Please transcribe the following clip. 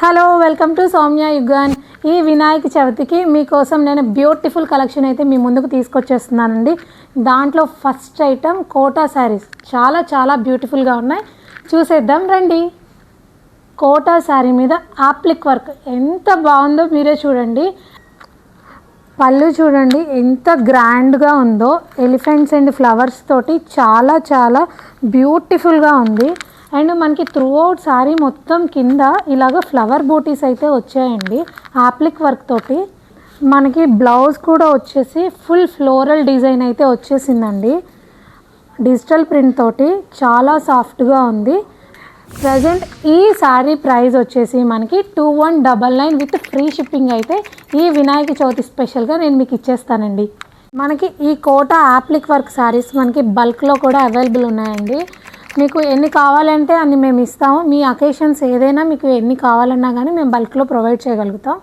Hello welcome to Soumya Yugan. ఈ వినాయక చవితికి మీకోసం నేను బ్యూటిఫుల్ కలెక్షన్ అయితే మీ ముందుకు తీసుకొచ్చేస్తున్నానండి. దాంట్లో ఫస్ట్ ఐటమ్ కోటా శారీస్ చాలా చాలా బ్యూటిఫుల్గా ఉన్నాయి, చూసేద్దాం రండి. కోటా శారీ మీద ఆప్లిక్ వర్క్ ఎంత బాగుందో మీరే చూడండి. పళ్ళు చూడండి ఎంత గ్రాండ్గా ఉందో, ఎలిఫెంట్స్ అండ్ ఫ్లవర్స్ తోటి చాలా చాలా బ్యూటిఫుల్గా ఉంది. అండ్ మనకి త్రూ అవుట్ శారీ మొత్తం కింద ఇలాగ ఫ్లవర్ బూటీస్ అయితే వచ్చాయండి ఆప్లిక్ వర్క్ తోటి. మనకి బ్లౌజ్ కూడా వచ్చేసి ఫుల్ ఫ్లోరల్ డిజైన్ అయితే వచ్చేసిందండి, డిజిటల్ ప్రింట్ తోటి చాలా సాఫ్ట్గా ఉంది. ప్రజెంట్ ఈ శారీ ప్రైస్ వచ్చేసి మనకి 2199 విత్ ఫ్రీ షిప్పింగ్ అయితే ఈ వినాయక చవితి స్పెషల్గా నేను మీకు ఇచ్చేస్తానండి. మనకి ఈ కోటా ఆప్లిక్ వర్క్ శారీస్ మనకి బల్క్లో కూడా అవైలబుల్ ఉన్నాయండి. మీకు ఎన్ని కావాలంటే అన్ని మేము ఇస్తాము. మీ అకేషన్స్ ఏదైనా మీకు ఎన్ని కావాలన్నా కానీ మేము బల్క్లో ప్రొవైడ్ చేయగలుగుతాం.